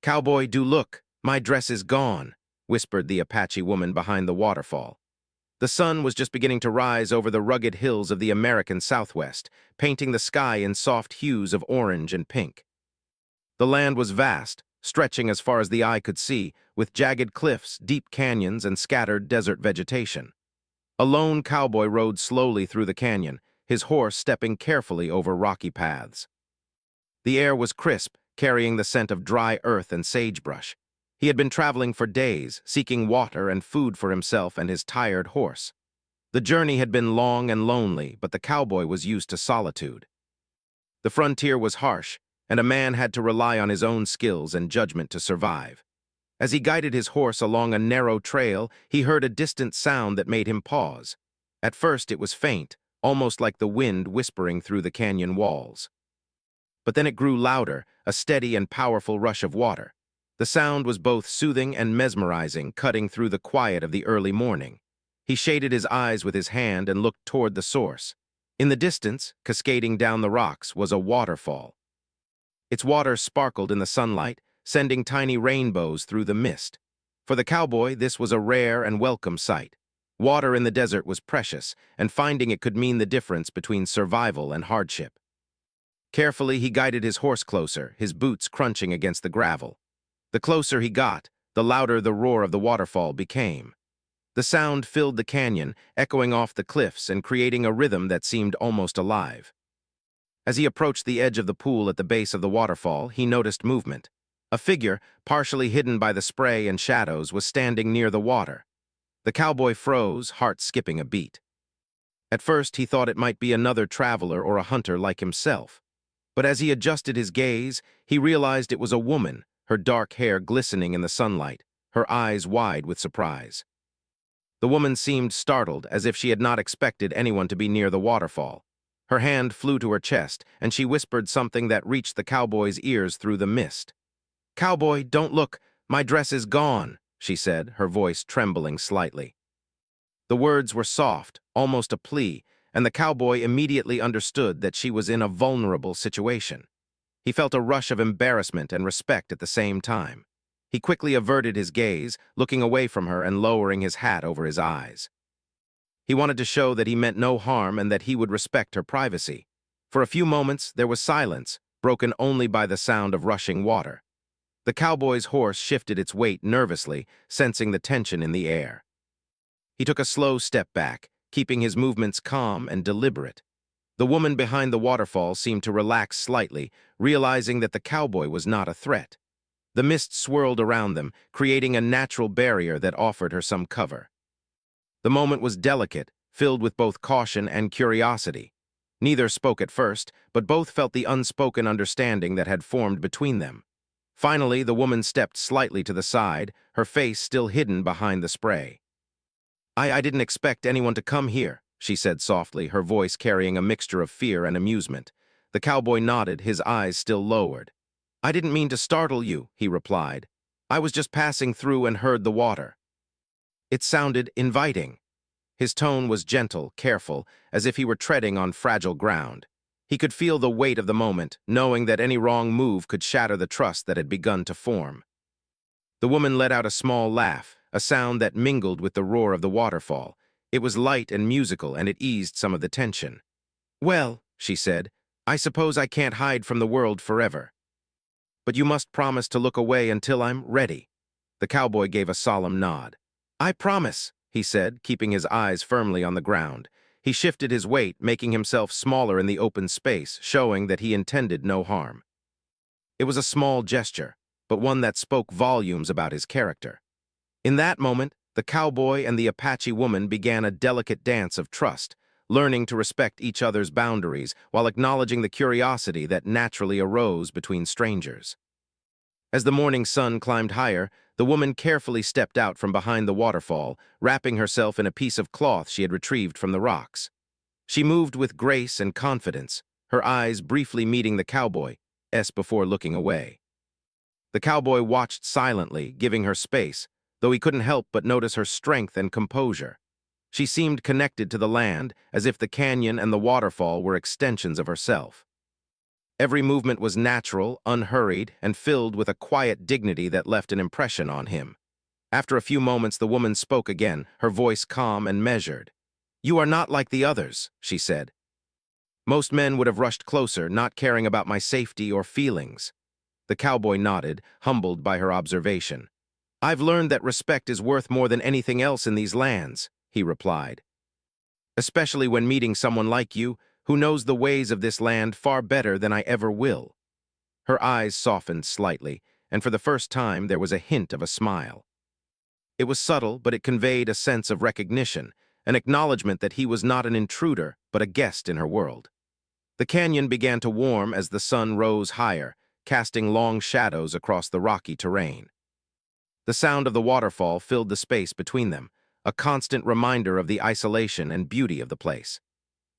"Cowboy, do look, my dress is gone," whispered the Apache woman behind the waterfall. The sun was just beginning to rise over the rugged hills of the American Southwest, painting the sky in soft hues of orange and pink. The land was vast, stretching as far as the eye could see, with jagged cliffs, deep canyons, and scattered desert vegetation. A lone cowboy rode slowly through the canyon, his horse stepping carefully over rocky paths. The air was crisp, carrying the scent of dry earth and sagebrush. He had been traveling for days, seeking water and food for himself and his tired horse. The journey had been long and lonely, but the cowboy was used to solitude. The frontier was harsh, and a man had to rely on his own skills and judgment to survive. As he guided his horse along a narrow trail, he heard a distant sound that made him pause. At first it was faint, almost like the wind whispering through the canyon walls. But then it grew louder, a steady and powerful rush of water. The sound was both soothing and mesmerizing, cutting through the quiet of the early morning. He shaded his eyes with his hand and looked toward the source. In the distance, cascading down the rocks, was a waterfall. Its water sparkled in the sunlight, sending tiny rainbows through the mist. For the cowboy, this was a rare and welcome sight. Water in the desert was precious, and finding it could mean the difference between survival and hardship. Carefully, he guided his horse closer, his boots crunching against the gravel. The closer he got, the louder the roar of the waterfall became. The sound filled the canyon, echoing off the cliffs and creating a rhythm that seemed almost alive. As he approached the edge of the pool at the base of the waterfall, he noticed movement. A figure, partially hidden by the spray and shadows, was standing near the water. The cowboy froze, heart skipping a beat. At first, he thought it might be another traveler or a hunter like himself. But as he adjusted his gaze, he realized it was a woman, her dark hair glistening in the sunlight, her eyes wide with surprise. The woman seemed startled, as if she had not expected anyone to be near the waterfall. Her hand flew to her chest, and she whispered something that reached the cowboy's ears through the mist. "Cowboy, don't look, my dress is gone," she said, her voice trembling slightly. The words were soft, almost a plea, and the cowboy immediately understood that she was in a vulnerable situation. He felt a rush of embarrassment and respect at the same time. He quickly averted his gaze, looking away from her and lowering his hat over his eyes. He wanted to show that he meant no harm and that he would respect her privacy. For a few moments, there was silence, broken only by the sound of rushing water. The cowboy's horse shifted its weight nervously, sensing the tension in the air. He took a slow step back, keeping his movements calm and deliberate. The woman behind the waterfall seemed to relax slightly, realizing that the cowboy was not a threat. The mist swirled around them, creating a natural barrier that offered her some cover. The moment was delicate, filled with both caution and curiosity. Neither spoke at first, but both felt the unspoken understanding that had formed between them. Finally, the woman stepped slightly to the side, her face still hidden behind the spray. I didn't expect anyone to come here," she said softly, her voice carrying a mixture of fear and amusement. The cowboy nodded, his eyes still lowered. "I didn't mean to startle you," he replied. "I was just passing through and heard the water." It sounded inviting. His tone was gentle, careful, as if he were treading on fragile ground. He could feel the weight of the moment, knowing that any wrong move could shatter the trust that had begun to form. The woman let out a small laugh, a sound that mingled with the roar of the waterfall. It was light and musical, and it eased some of the tension. "Well," she said, "I suppose I can't hide from the world forever. But you must promise to look away until I'm ready." The cowboy gave a solemn nod. "I promise," he said, keeping his eyes firmly on the ground. He shifted his weight, making himself smaller in the open space, showing that he intended no harm. It was a small gesture, but one that spoke volumes about his character. In that moment, the cowboy and the Apache woman began a delicate dance of trust, learning to respect each other's boundaries while acknowledging the curiosity that naturally arose between strangers. As the morning sun climbed higher, the woman carefully stepped out from behind the waterfall, wrapping herself in a piece of cloth she had retrieved from the rocks. She moved with grace and confidence, her eyes briefly meeting the cowboy's before looking away. The cowboy watched silently, giving her space, though he couldn't help but notice her strength and composure. She seemed connected to the land, as if the canyon and the waterfall were extensions of herself. Every movement was natural, unhurried, and filled with a quiet dignity that left an impression on him. After a few moments, the woman spoke again, her voice calm and measured. "You are not like the others," she said. "Most men would have rushed closer, not caring about my safety or feelings." The cowboy nodded, humbled by her observation. "I've learned that respect is worth more than anything else in these lands," he replied. "Especially when meeting someone like you, who knows the ways of this land far better than I ever will." Her eyes softened slightly, and for the first time there was a hint of a smile. It was subtle, but it conveyed a sense of recognition, an acknowledgement that he was not an intruder, but a guest in her world. The canyon began to warm as the sun rose higher, casting long shadows across the rocky terrain. The sound of the waterfall filled the space between them, a constant reminder of the isolation and beauty of the place.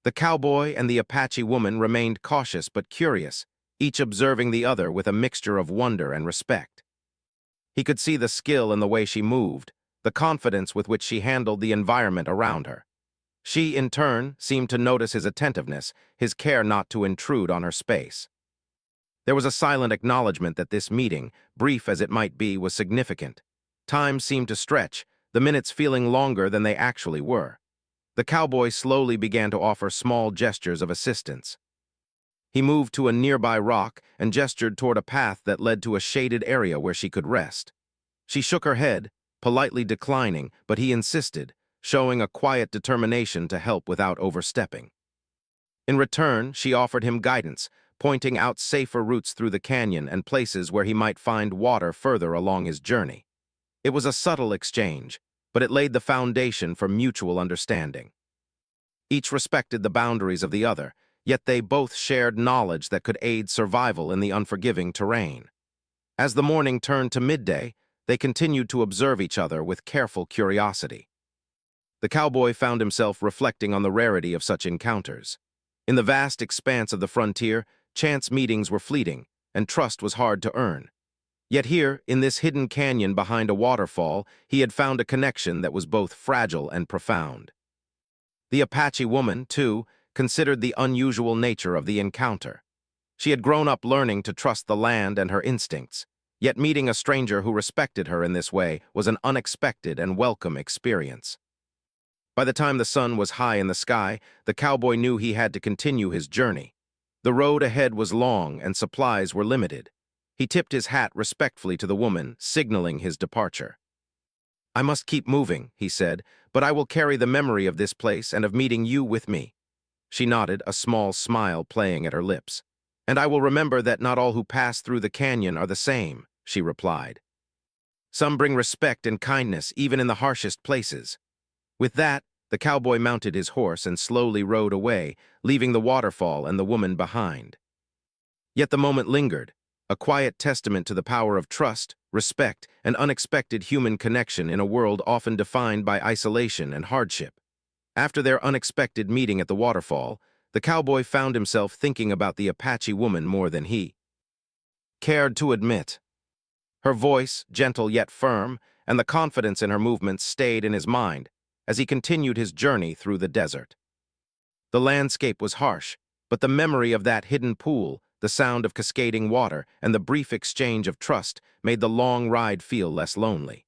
The cowboy and the Apache woman remained cautious but curious, each observing the other with a mixture of wonder and respect. He could see the skill in the way she moved, the confidence with which she handled the environment around her. She, in turn, seemed to notice his attentiveness, his care not to intrude on her space. There was a silent acknowledgement that this meeting, brief as it might be, was significant. Time seemed to stretch, the minutes feeling longer than they actually were. The cowboy slowly began to offer small gestures of assistance. He moved to a nearby rock and gestured toward a path that led to a shaded area where she could rest. She shook her head, politely declining, but he insisted, showing a quiet determination to help without overstepping. In return, she offered him guidance, pointing out safer routes through the canyon and places where he might find water further along his journey. It was a subtle exchange, but it laid the foundation for mutual understanding. Each respected the boundaries of the other, yet they both shared knowledge that could aid survival in the unforgiving terrain. As the morning turned to midday, they continued to observe each other with careful curiosity. The cowboy found himself reflecting on the rarity of such encounters. In the vast expanse of the frontier, chance meetings were fleeting, and trust was hard to earn. Yet here, in this hidden canyon behind a waterfall, he had found a connection that was both fragile and profound. The Apache woman, too, considered the unusual nature of the encounter. She had grown up learning to trust the land and her instincts, yet meeting a stranger who respected her in this way was an unexpected and welcome experience. By the time the sun was high in the sky, the cowboy knew he had to continue his journey. The road ahead was long and supplies were limited. He tipped his hat respectfully to the woman, signaling his departure. "I must keep moving," he said, "but I will carry the memory of this place and of meeting you with me." She nodded, a small smile playing at her lips. "And I will remember that not all who pass through the canyon are the same," she replied. "Some bring respect and kindness even in the harshest places." With that, the cowboy mounted his horse and slowly rode away, leaving the waterfall and the woman behind. Yet the moment lingered, a quiet testament to the power of trust, respect, and unexpected human connection in a world often defined by isolation and hardship. After their unexpected meeting at the waterfall, the cowboy found himself thinking about the Apache woman more than he cared to admit. Her voice, gentle yet firm, and the confidence in her movements stayed in his mind as he continued his journey through the desert. The landscape was harsh, but the memory of that hidden pool, the sound of cascading water, and the brief exchange of trust made the long ride feel less lonely.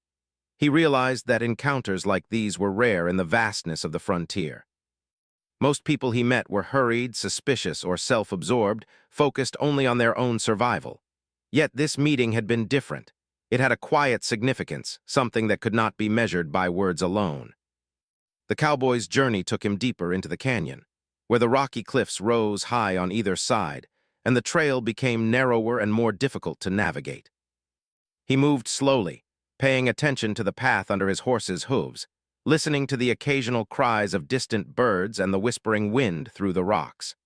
He realized that encounters like these were rare in the vastness of the frontier. Most people he met were hurried, suspicious, or self-absorbed, focused only on their own survival. Yet this meeting had been different. It had a quiet significance, something that could not be measured by words alone. The cowboy's journey took him deeper into the canyon, where the rocky cliffs rose high on either side, and the trail became narrower and more difficult to navigate. He moved slowly, paying attention to the path under his horse's hooves, listening to the occasional cries of distant birds and the whispering wind through the rocks.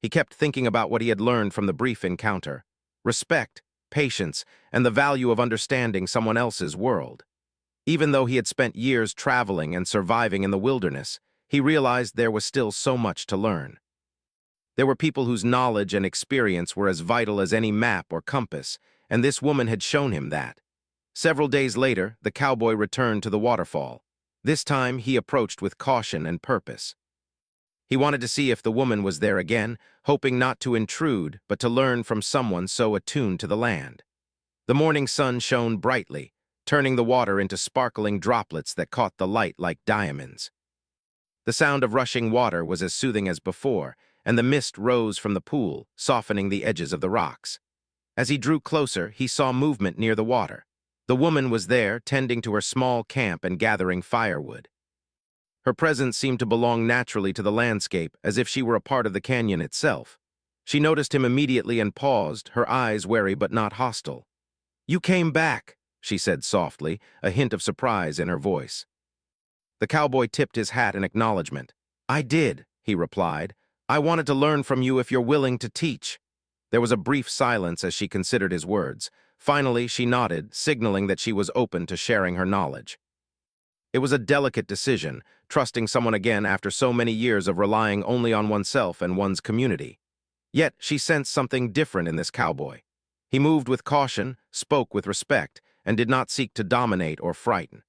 He kept thinking about what he had learned from the brief encounter: respect, patience, and the value of understanding someone else's world. Even though he had spent years traveling and surviving in the wilderness, he realized there was still so much to learn. There were people whose knowledge and experience were as vital as any map or compass, and this woman had shown him that. Several days later, the cowboy returned to the waterfall. This time, he approached with caution and purpose. He wanted to see if the woman was there again, hoping not to intrude, but to learn from someone so attuned to the land. The morning sun shone brightly, turning the water into sparkling droplets that caught the light like diamonds. The sound of rushing water was as soothing as before, and the mist rose from the pool, softening the edges of the rocks. As he drew closer, he saw movement near the water. The woman was there, tending to her small camp and gathering firewood. Her presence seemed to belong naturally to the landscape, as if she were a part of the canyon itself. She noticed him immediately and paused, her eyes wary but not hostile. "You came back," she said softly, a hint of surprise in her voice. The cowboy tipped his hat in acknowledgement. "I did," he replied. "I wanted to learn from you if you're willing to teach." There was a brief silence as she considered his words. Finally, she nodded, signaling that she was open to sharing her knowledge. It was a delicate decision, trusting someone again after so many years of relying only on oneself and one's community. Yet she sensed something different in this cowboy. He moved with caution, spoke with respect, and did not seek to dominate or frighten.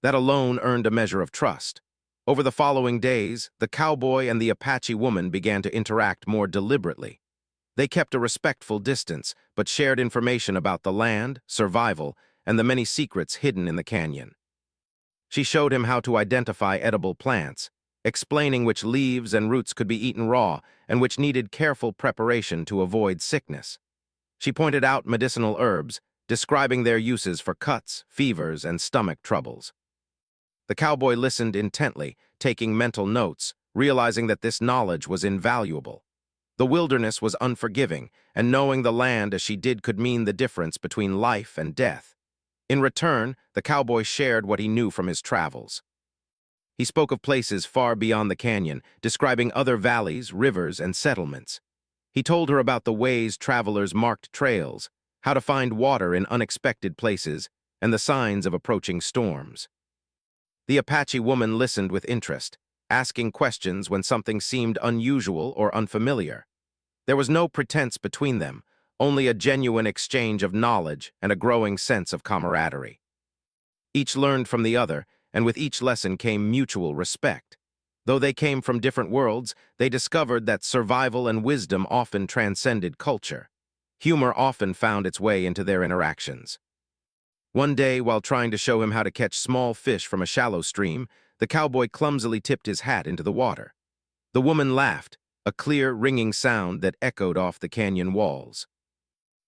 That alone earned a measure of trust. Over the following days, the cowboy and the Apache woman began to interact more deliberately. They kept a respectful distance, but shared information about the land, survival, and the many secrets hidden in the canyon. She showed him how to identify edible plants, explaining which leaves and roots could be eaten raw and which needed careful preparation to avoid sickness. She pointed out medicinal herbs, describing their uses for cuts, fevers, and stomach troubles. The cowboy listened intently, taking mental notes, realizing that this knowledge was invaluable. The wilderness was unforgiving, and knowing the land as she did could mean the difference between life and death. In return, the cowboy shared what he knew from his travels. He spoke of places far beyond the canyon, describing other valleys, rivers, and settlements. He told her about the ways travelers marked trails, how to find water in unexpected places, and the signs of approaching storms. The Apache woman listened with interest, asking questions when something seemed unusual or unfamiliar. There was no pretense between them, only a genuine exchange of knowledge and a growing sense of camaraderie. Each learned from the other, and with each lesson came mutual respect. Though they came from different worlds, they discovered that survival and wisdom often transcended culture. Humor often found its way into their interactions. One day, while trying to show him how to catch small fish from a shallow stream, the cowboy clumsily tipped his hat into the water. The woman laughed, a clear, ringing sound that echoed off the canyon walls.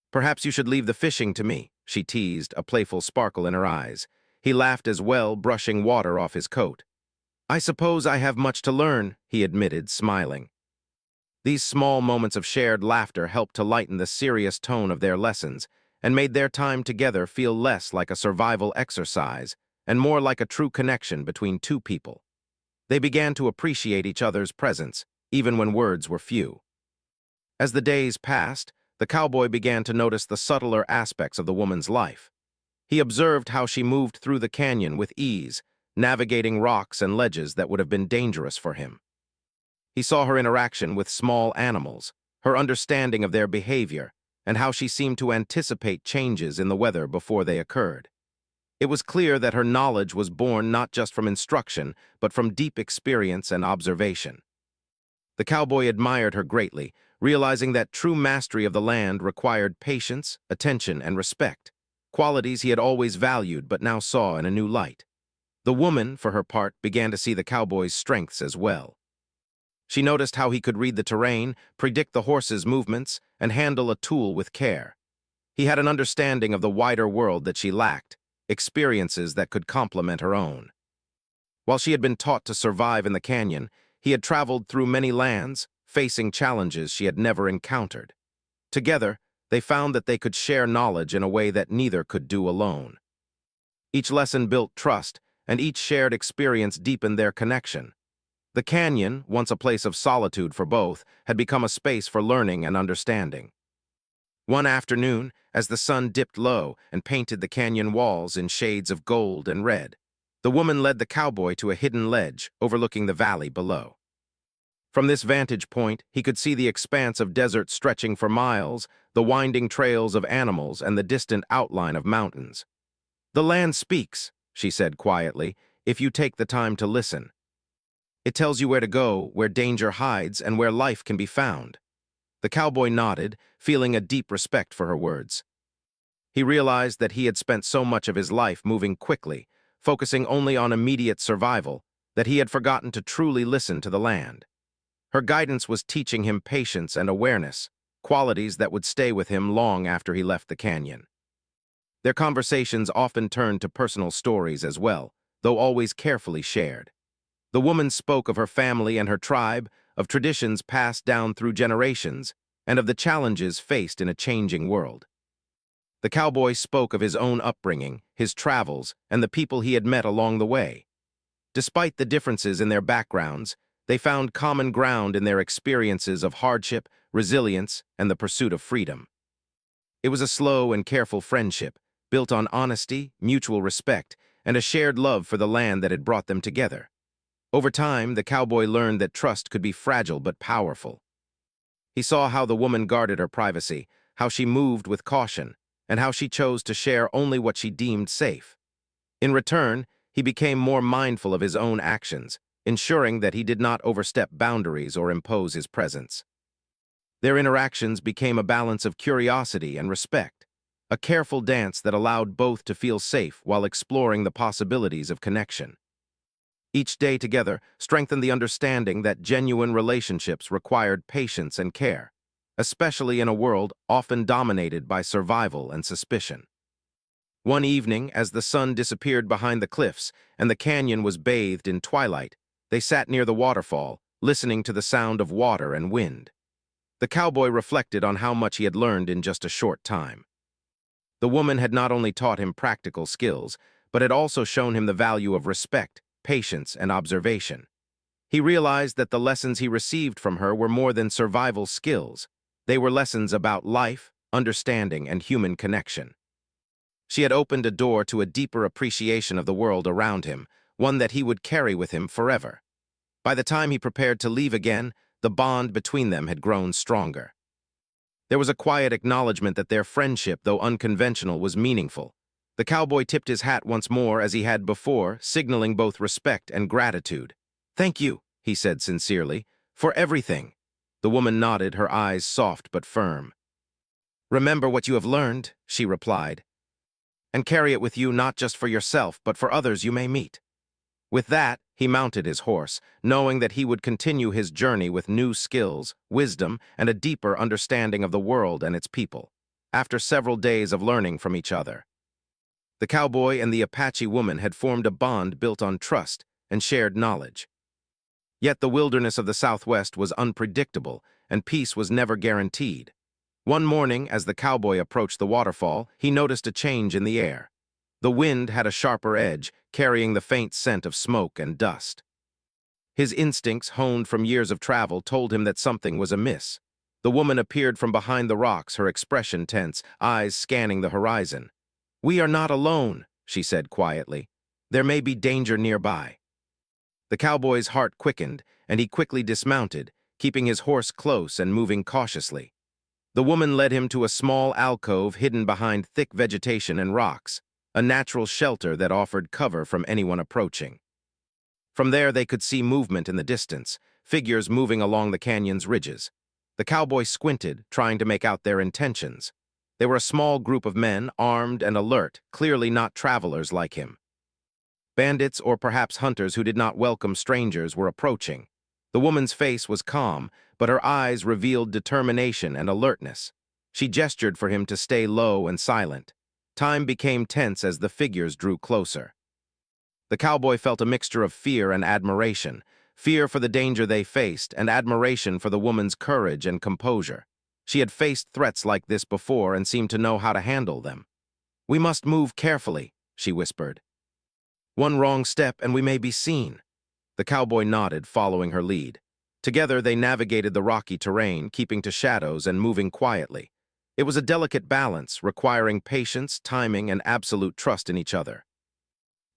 "Perhaps you should leave the fishing to me," she teased, a playful sparkle in her eyes. He laughed as well, brushing water off his coat. "I suppose I have much to learn," he admitted, smiling. These small moments of shared laughter helped to lighten the serious tone of their lessons and made their time together feel less like a survival exercise and more like a true connection between two people. They began to appreciate each other's presence, even when words were few. As the days passed, the cowboy began to notice the subtler aspects of the woman's life. He observed how she moved through the canyon with ease, navigating rocks and ledges that would have been dangerous for him. He saw her interaction with small animals, her understanding of their behavior, and how she seemed to anticipate changes in the weather before they occurred. It was clear that her knowledge was born not just from instruction, but from deep experience and observation. The cowboy admired her greatly, realizing that true mastery of the land required patience, attention, and respect, qualities he had always valued but now saw in a new light. The woman, for her part, began to see the cowboy's strengths as well. She noticed how he could read the terrain, predict the horse's movements, and handle a tool with care. He had an understanding of the wider world that she lacked, experiences that could complement her own. While she had been taught to survive in the canyon, he had traveled through many lands, facing challenges she had never encountered. Together, they found that they could share knowledge in a way that neither could do alone. Each lesson built trust, and each shared experience deepened their connection. The canyon, once a place of solitude for both, had become a space for learning and understanding. One afternoon, as the sun dipped low and painted the canyon walls in shades of gold and red, the woman led the cowboy to a hidden ledge overlooking the valley below. From this vantage point, he could see the expanse of desert stretching for miles, the winding trails of animals, and the distant outline of mountains. "The land speaks," she said quietly, "if you take the time to listen." It tells you where to go, where danger hides, and where life can be found." The cowboy nodded, feeling a deep respect for her words. He realized that he had spent so much of his life moving quickly, focusing only on immediate survival, that he had forgotten to truly listen to the land. Her guidance was teaching him patience and awareness, qualities that would stay with him long after he left the canyon. Their conversations often turned to personal stories as well, though always carefully shared. The woman spoke of her family and her tribe, of traditions passed down through generations, and of the challenges faced in a changing world. The cowboy spoke of his own upbringing, his travels, and the people he had met along the way. Despite the differences in their backgrounds, they found common ground in their experiences of hardship, resilience, and the pursuit of freedom. It was a slow and careful friendship, built on honesty, mutual respect, and a shared love for the land that had brought them together. Over time, the cowboy learned that trust could be fragile but powerful. He saw how the woman guarded her privacy, how she moved with caution, and how she chose to share only what she deemed safe. In return, he became more mindful of his own actions, ensuring that he did not overstep boundaries or impose his presence. Their interactions became a balance of curiosity and respect, a careful dance that allowed both to feel safe while exploring the possibilities of connection. Each day together strengthened the understanding that genuine relationships required patience and care, especially in a world often dominated by survival and suspicion. One evening, as the sun disappeared behind the cliffs and the canyon was bathed in twilight, they sat near the waterfall, listening to the sound of water and wind. The cowboy reflected on how much he had learned in just a short time. The woman had not only taught him practical skills, but had also shown him the value of respect, patience, and observation. He realized that the lessons he received from her were more than survival skills. They were lessons about life, understanding, and human connection. She had opened a door to a deeper appreciation of the world around him, one that he would carry with him forever. By the time he prepared to leave again, the bond between them had grown stronger. There was a quiet acknowledgement that their friendship, though unconventional, was meaningful. The cowboy tipped his hat once more as he had before, signaling both respect and gratitude. "Thank you," he said sincerely, "for everything." The woman nodded, her eyes soft but firm. "Remember what you have learned," she replied, "and carry it with you not just for yourself, but for others you may meet." With that, he mounted his horse, knowing that he would continue his journey with new skills, wisdom, and a deeper understanding of the world and its people, after several days of learning from each other. The cowboy and the Apache woman had formed a bond built on trust and shared knowledge. Yet the wilderness of the Southwest was unpredictable, and peace was never guaranteed. One morning, as the cowboy approached the waterfall, he noticed a change in the air. The wind had a sharper edge, carrying the faint scent of smoke and dust. His instincts, honed from years of travel, told him that something was amiss. The woman appeared from behind the rocks, her expression tense, eyes scanning the horizon. "We are not alone," she said quietly. "There may be danger nearby." The cowboy's heart quickened, and he quickly dismounted, keeping his horse close and moving cautiously. The woman led him to a small alcove hidden behind thick vegetation and rocks, a natural shelter that offered cover from anyone approaching. From there they could see movement in the distance, figures moving along the canyon's ridges. The cowboy squinted, trying to make out their intentions. They were a small group of men, armed and alert, clearly not travelers like him. Bandits or perhaps hunters who did not welcome strangers were approaching. The woman's face was calm, but her eyes revealed determination and alertness. She gestured for him to stay low and silent. Time became tense as the figures drew closer. The cowboy felt a mixture of fear and admiration, fear for the danger they faced and admiration for the woman's courage and composure. She had faced threats like this before and seemed to know how to handle them. "We must move carefully," she whispered. "One wrong step and we may be seen." The cowboy nodded, following her lead. Together they navigated the rocky terrain, keeping to shadows and moving quietly. It was a delicate balance, requiring patience, timing, and absolute trust in each other.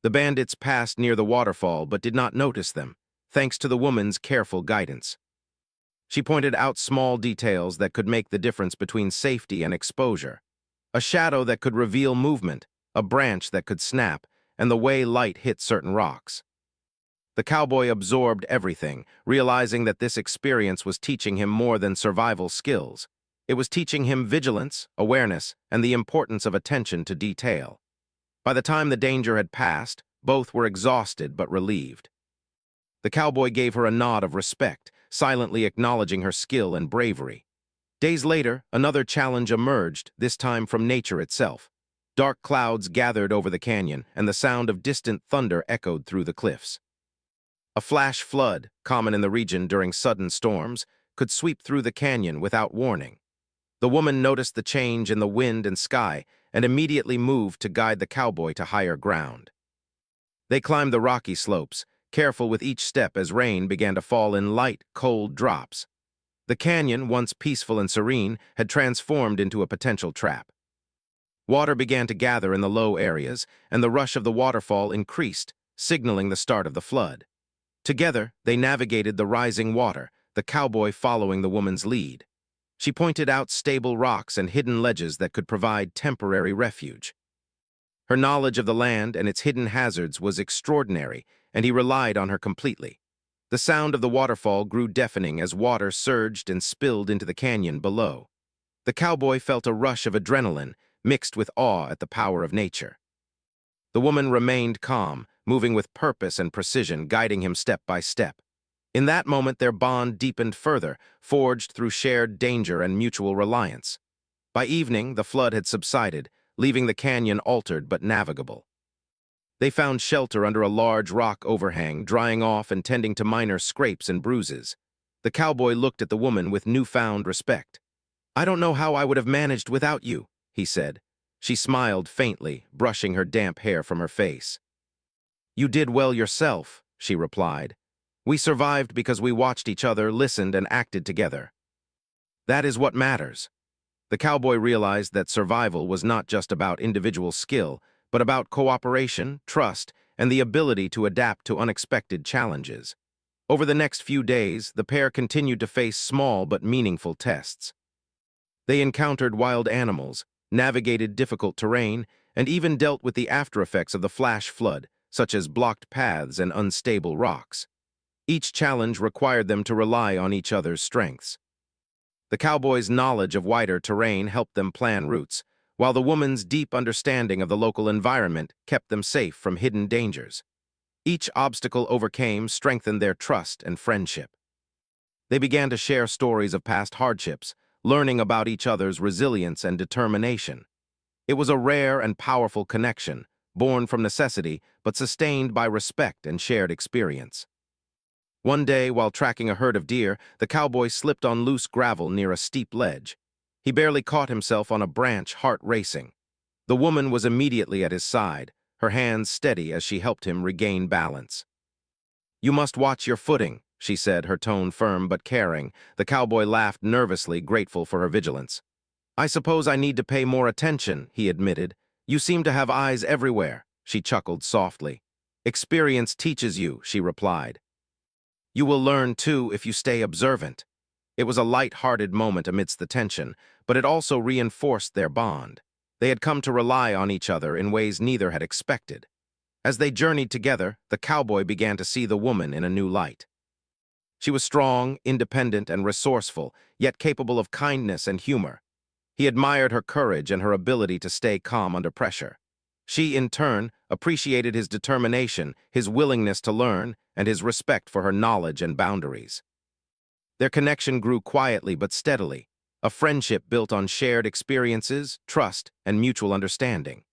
The bandits passed near the waterfall but did not notice them, thanks to the woman's careful guidance. She pointed out small details that could make the difference between safety and exposure. A shadow that could reveal movement, a branch that could snap, and the way light hit certain rocks. The cowboy absorbed everything, realizing that this experience was teaching him more than survival skills. It was teaching him vigilance, awareness, and the importance of attention to detail. By the time the danger had passed, both were exhausted but relieved. The cowboy gave her a nod of respect, silently acknowledging her skill and bravery. Days later, another challenge emerged, this time from nature itself. Dark clouds gathered over the canyon, and the sound of distant thunder echoed through the cliffs. A flash flood, common in the region during sudden storms, could sweep through the canyon without warning. The woman noticed the change in the wind and sky and immediately moved to guide the cowboy to higher ground. They climbed the rocky slopes, careful with each step as rain began to fall in light, cold drops. The canyon, once peaceful and serene, had transformed into a potential trap. Water began to gather in the low areas, and the rush of the waterfall increased, signaling the start of the flood. Together, they navigated the rising water, the cowboy following the woman's lead. She pointed out stable rocks and hidden ledges that could provide temporary refuge. Her knowledge of the land and its hidden hazards was extraordinary, and he relied on her completely. The sound of the waterfall grew deafening as water surged and spilled into the canyon below. The cowboy felt a rush of adrenaline, mixed with awe at the power of nature. The woman remained calm, moving with purpose and precision, guiding him step by step. In that moment, their bond deepened further, forged through shared danger and mutual reliance. By evening, the flood had subsided, leaving the canyon altered but navigable. They found shelter under a large rock overhang, drying off and tending to minor scrapes and bruises. The cowboy looked at the woman with newfound respect. "I don't know how I would have managed without you," he said. She smiled faintly, brushing her damp hair from her face. "You did well yourself," she replied. "We survived because we watched each other, listened, and acted together. That is what matters." The cowboy realized that survival was not just about individual skill, but about cooperation, trust, and the ability to adapt to unexpected challenges. Over the next few days, the pair continued to face small but meaningful tests. They encountered wild animals, navigated difficult terrain, and even dealt with the aftereffects of the flash flood, such as blocked paths and unstable rocks. Each challenge required them to rely on each other's strengths. The cowboy's knowledge of wider terrain helped them plan routes, while the woman's deep understanding of the local environment kept them safe from hidden dangers. Each obstacle overcame strengthened their trust and friendship. They began to share stories of past hardships, learning about each other's resilience and determination. It was a rare and powerful connection, born from necessity but sustained by respect and shared experience. One day, while tracking a herd of deer, the cowboy slipped on loose gravel near a steep ledge. He barely caught himself on a branch, heart racing. The woman was immediately at his side, her hands steady as she helped him regain balance. "You must watch your footing," she said, her tone firm but caring. The cowboy laughed nervously, grateful for her vigilance. "I suppose I need to pay more attention," he admitted. "You seem to have eyes everywhere," she chuckled softly. "Experience teaches you," she replied. "You will learn, too, if you stay observant." It was a light-hearted moment amidst the tension, but it also reinforced their bond. They had come to rely on each other in ways neither had expected. As they journeyed together, the cowboy began to see the woman in a new light. She was strong, independent, and resourceful, yet capable of kindness and humor. He admired her courage and her ability to stay calm under pressure. She, in turn, appreciated his determination, his willingness to learn, and his respect for her knowledge and boundaries. Their connection grew quietly but steadily, a friendship built on shared experiences, trust, and mutual understanding.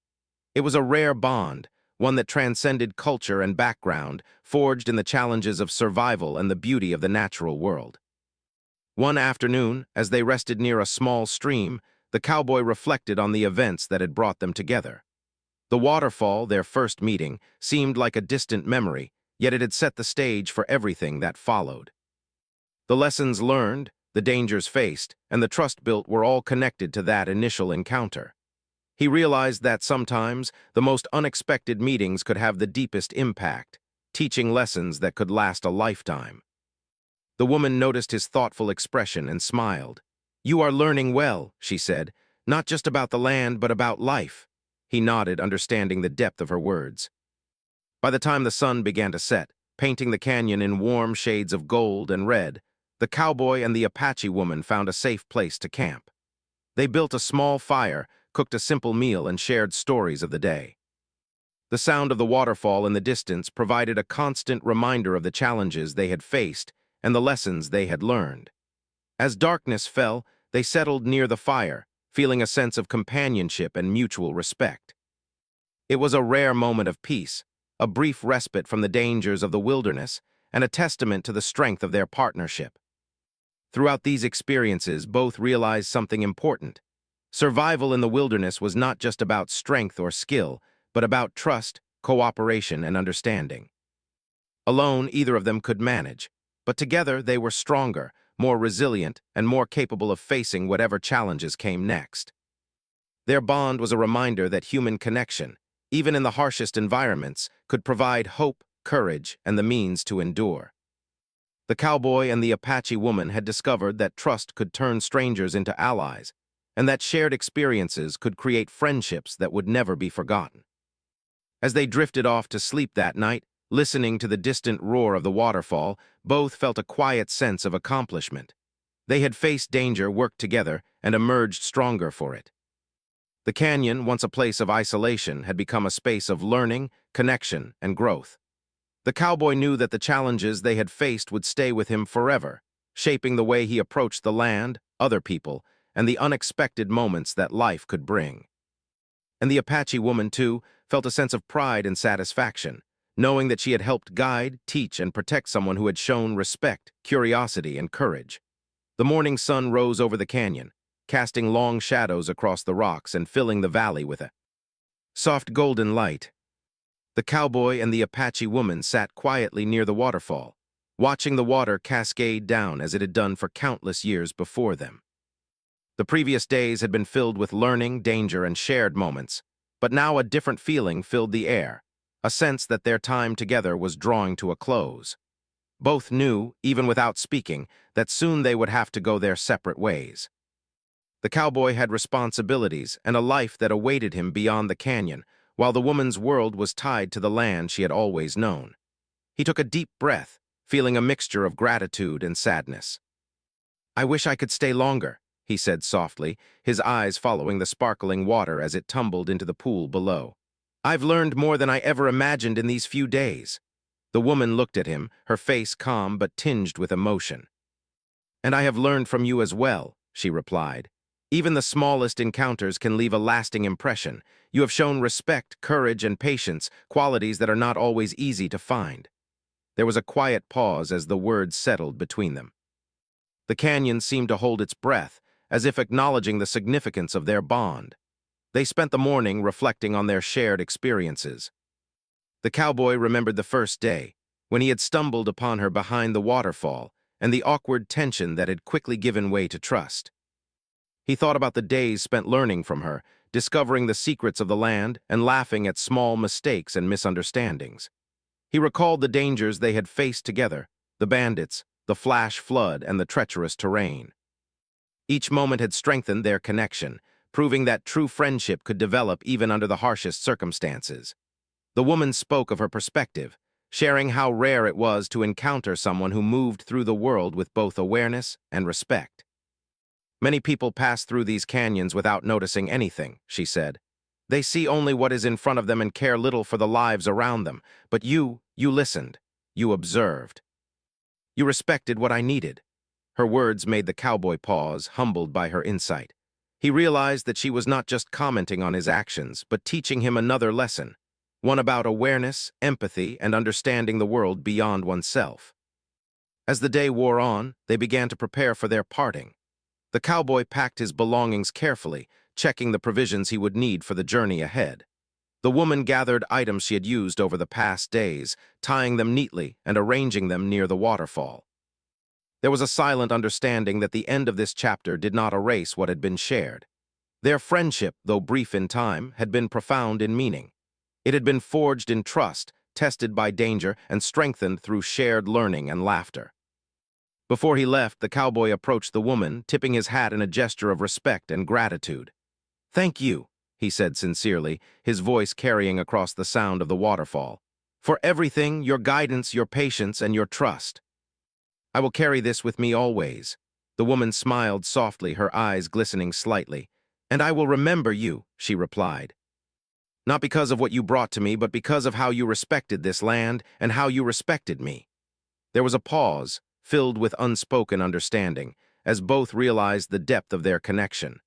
It was a rare bond, one that transcended culture and background, forged in the challenges of survival and the beauty of the natural world. One afternoon, as they rested near a small stream, the cowboy reflected on the events that had brought them together. The waterfall, their first meeting, seemed like a distant memory, yet it had set the stage for everything that followed. The lessons learned, the dangers faced, and the trust built were all connected to that initial encounter. He realized that sometimes the most unexpected meetings could have the deepest impact, teaching lessons that could last a lifetime. The woman noticed his thoughtful expression and smiled. "You are learning well," she said, "not just about the land, but about life." He nodded, understanding the depth of her words. By the time the sun began to set, painting the canyon in warm shades of gold and red. The cowboy and the Apache woman found a safe place to camp. They built a small fire, cooked a simple meal, and shared stories of the day. The sound of the waterfall in the distance provided a constant reminder of the challenges they had faced and the lessons they had learned. As darkness fell, they settled near the fire, feeling a sense of companionship and mutual respect. It was a rare moment of peace, a brief respite from the dangers of the wilderness, and a testament to the strength of their partnership. Throughout these experiences, both realized something important. Survival in the wilderness was not just about strength or skill, but about trust, cooperation, and understanding. Alone, either of them could manage, but together they were stronger, more resilient, and more capable of facing whatever challenges came next. Their bond was a reminder that human connection, even in the harshest environments, could provide hope, courage, and the means to endure. The cowboy and the Apache woman had discovered that trust could turn strangers into allies, and that shared experiences could create friendships that would never be forgotten. As they drifted off to sleep that night, listening to the distant roar of the waterfall, both felt a quiet sense of accomplishment. They had faced danger, worked together, and emerged stronger for it. The canyon, once a place of isolation, had become a space of learning, connection, and growth. The cowboy knew that the challenges they had faced would stay with him forever, shaping the way he approached the land, other people, and the unexpected moments that life could bring. And the Apache woman, too, felt a sense of pride and satisfaction, knowing that she had helped guide, teach, and protect someone who had shown respect, curiosity, and courage. The morning sun rose over the canyon, casting long shadows across the rocks and filling the valley with a soft golden light. The cowboy and the Apache woman sat quietly near the waterfall, watching the water cascade down as it had done for countless years before them. The previous days had been filled with learning, danger, and shared moments, but now a different feeling filled the air, a sense that their time together was drawing to a close. Both knew, even without speaking, that soon they would have to go their separate ways. The cowboy had responsibilities and a life that awaited him beyond the canyon, while the woman's world was tied to the land she had always known. He took a deep breath, feeling a mixture of gratitude and sadness. "I wish I could stay longer," he said softly, his eyes following the sparkling water as it tumbled into the pool below. "I've learned more than I ever imagined in these few days." The woman looked at him, her face calm but tinged with emotion. "And I have learned from you as well," she replied. "Even the smallest encounters can leave a lasting impression. You have shown respect, courage, and patience, qualities that are not always easy to find." There was a quiet pause as the words settled between them. The canyon seemed to hold its breath, as if acknowledging the significance of their bond. They spent the morning reflecting on their shared experiences. The cowboy remembered the first day, when he had stumbled upon her behind the waterfall, and the awkward tension that had quickly given way to trust. He thought about the days spent learning from her, discovering the secrets of the land and laughing at small mistakes and misunderstandings. He recalled the dangers they had faced together, the bandits, the flash flood, and the treacherous terrain. Each moment had strengthened their connection, proving that true friendship could develop even under the harshest circumstances. The woman spoke of her perspective, sharing how rare it was to encounter someone who moved through the world with both awareness and respect. "Many people pass through these canyons without noticing anything," she said. "They see only what is in front of them and care little for the lives around them. But you listened. You observed. You respected what I needed." Her words made the cowboy pause, humbled by her insight. He realized that she was not just commenting on his actions, but teaching him another lesson, one about awareness, empathy, and understanding the world beyond oneself. As the day wore on, they began to prepare for their parting. The cowboy packed his belongings carefully, checking the provisions he would need for the journey ahead. The woman gathered items she had used over the past days, tying them neatly and arranging them near the waterfall. There was a silent understanding that the end of this chapter did not erase what had been shared. Their friendship, though brief in time, had been profound in meaning. It had been forged in trust, tested by danger, and strengthened through shared learning and laughter. Before he left, the cowboy approached the woman, tipping his hat in a gesture of respect and gratitude. "Thank you," he said sincerely, his voice carrying across the sound of the waterfall, For everything, your guidance, your patience, and your trust. I will carry this with me always. The woman smiled softly, her eyes glistening slightly. And I will remember you, she replied. Not because of what you brought to me, but because of how you respected this land and how you respected me. There was a pause, filled with unspoken understanding, as both realized the depth of their connection.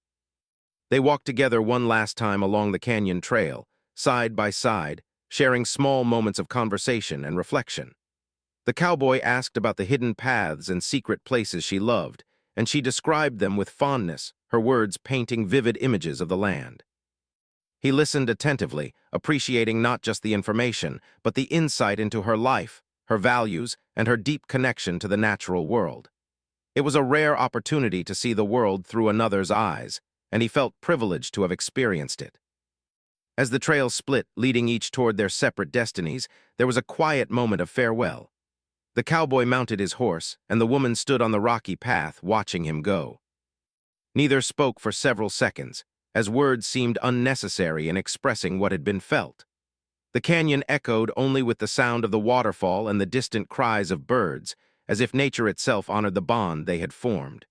They walked together one last time along the canyon trail, side by side, sharing small moments of conversation and reflection. The cowboy asked about the hidden paths and secret places she loved, and she described them with fondness, her words painting vivid images of the land. He listened attentively, appreciating not just the information, but the insight into her life, her values, and her deep connection to the natural world. It was a rare opportunity to see the world through another's eyes, and he felt privileged to have experienced it. As the trail split, leading each toward their separate destinies, there was a quiet moment of farewell. The cowboy mounted his horse, and the woman stood on the rocky path, watching him go. Neither spoke for several seconds, as words seemed unnecessary in expressing what had been felt. The canyon echoed only with the sound of the waterfall and the distant cries of birds, as if nature itself honored the bond they had formed.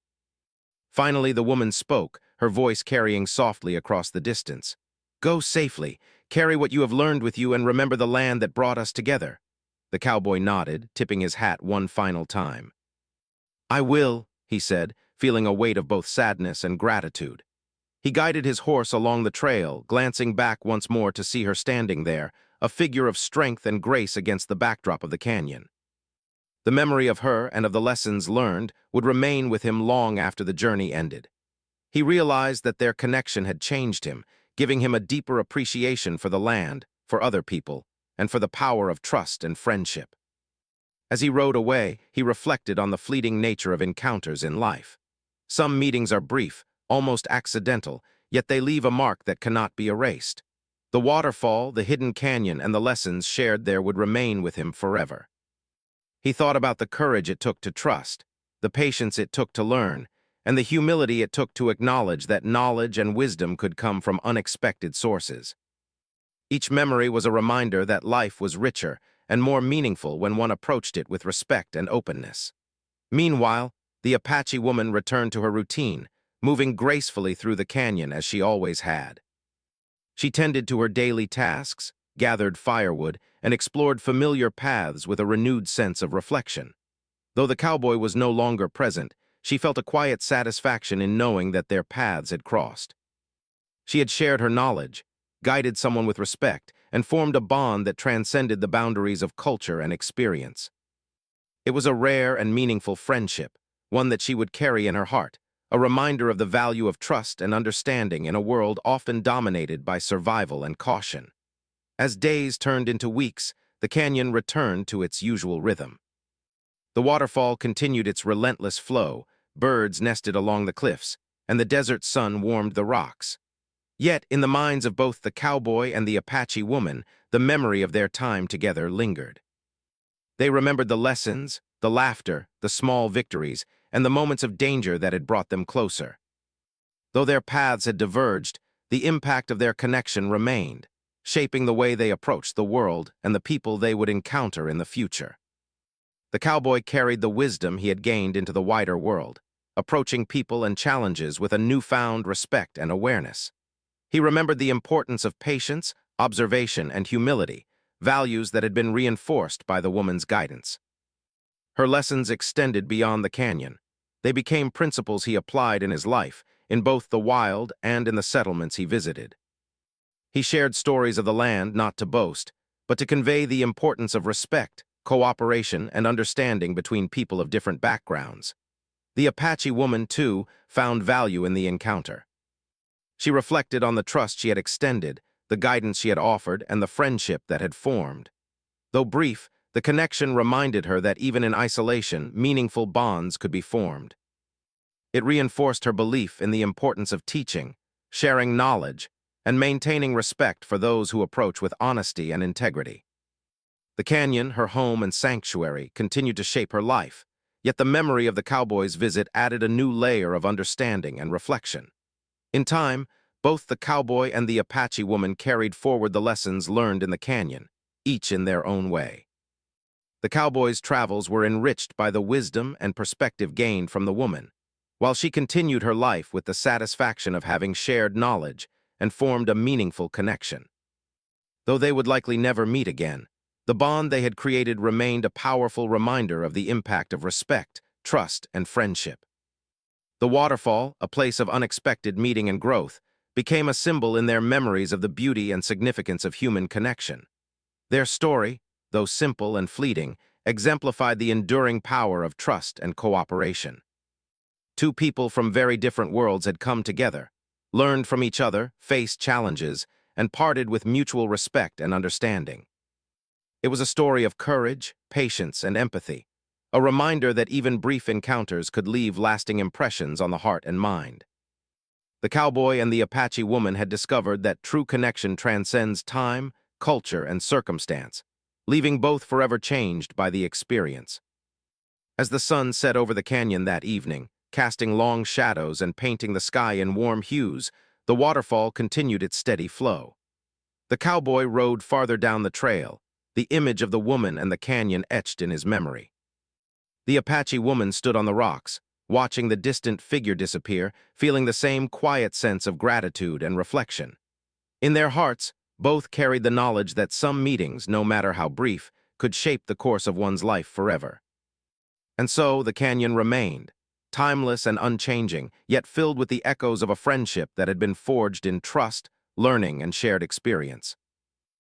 Finally, the woman spoke, her voice carrying softly across the distance. Go safely, carry what you have learned with you, and remember the land that brought us together. The cowboy nodded, tipping his hat one final time. I will, he said, feeling a weight of both sadness and gratitude. He guided his horse along the trail, glancing back once more to see her standing there, a figure of strength and grace against the backdrop of the canyon. The memory of her and of the lessons learned would remain with him long after the journey ended. He realized that their connection had changed him, giving him a deeper appreciation for the land, for other people, and for the power of trust and friendship. As he rode away, he reflected on the fleeting nature of encounters in life. Some meetings are brief, almost accidental, yet they leave a mark that cannot be erased. The waterfall, the hidden canyon, and the lessons shared there would remain with him forever. He thought about the courage it took to trust, the patience it took to learn, and the humility it took to acknowledge that knowledge and wisdom could come from unexpected sources. Each memory was a reminder that life was richer and more meaningful when one approached it with respect and openness. Meanwhile, the Apache woman returned to her routine, moving gracefully through the canyon as she always had. She tended to her daily tasks, gathered firewood, and explored familiar paths with a renewed sense of reflection. Though the cowboy was no longer present, she felt a quiet satisfaction in knowing that their paths had crossed. She had shared her knowledge, guided someone with respect, and formed a bond that transcended the boundaries of culture and experience. It was a rare and meaningful friendship, one that she would carry in her heart, a reminder of the value of trust and understanding in a world often dominated by survival and caution. As days turned into weeks, the canyon returned to its usual rhythm. The waterfall continued its relentless flow, birds nested along the cliffs, and the desert sun warmed the rocks. Yet, in the minds of both the cowboy and the Apache woman, the memory of their time together lingered. They remembered the lessons, the laughter, the small victories, and the moments of danger that had brought them closer. Though their paths had diverged, the impact of their connection remained, shaping the way they approached the world and the people they would encounter in the future. The cowboy carried the wisdom he had gained into the wider world, approaching people and challenges with a newfound respect and awareness. He remembered the importance of patience, observation, and humility, values that had been reinforced by the woman's guidance. Her lessons extended beyond the canyon. They became principles he applied in his life, in both the wild and in the settlements he visited. He shared stories of the land not to boast, but to convey the importance of respect, cooperation, and understanding between people of different backgrounds. The Apache woman, too, found value in the encounter. She reflected on the trust she had extended, the guidance she had offered, and the friendship that had formed. Though brief, the connection reminded her that even in isolation, meaningful bonds could be formed. It reinforced her belief in the importance of teaching, sharing knowledge, and maintaining respect for those who approach with honesty and integrity. The canyon, her home and sanctuary, continued to shape her life, yet the memory of the cowboy's visit added a new layer of understanding and reflection. In time, both the cowboy and the Apache woman carried forward the lessons learned in the canyon, each in their own way. The cowboy's travels were enriched by the wisdom and perspective gained from the woman, while she continued her life with the satisfaction of having shared knowledge and formed a meaningful connection. Though they would likely never meet again, the bond they had created remained a powerful reminder of the impact of respect, trust, and friendship. The waterfall, a place of unexpected meeting and growth, became a symbol in their memories of the beauty and significance of human connection. Their story, though simple and fleeting, exemplified the enduring power of trust and cooperation. Two people from very different worlds had come together, learned from each other, faced challenges, and parted with mutual respect and understanding. It was a story of courage, patience, and empathy, a reminder that even brief encounters could leave lasting impressions on the heart and mind. The cowboy and the Apache woman had discovered that true connection transcends time, culture, and circumstance, leaving both forever changed by the experience. As the sun set over the canyon that evening, casting long shadows and painting the sky in warm hues, the waterfall continued its steady flow. The cowboy rode farther down the trail, the image of the woman and the canyon etched in his memory. The Apache woman stood on the rocks, watching the distant figure disappear, feeling the same quiet sense of gratitude and reflection. In their hearts, both carried the knowledge that some meetings, no matter how brief, could shape the course of one's life forever. And so the canyon remained, timeless and unchanging, yet filled with the echoes of a friendship that had been forged in trust, learning, and shared experience.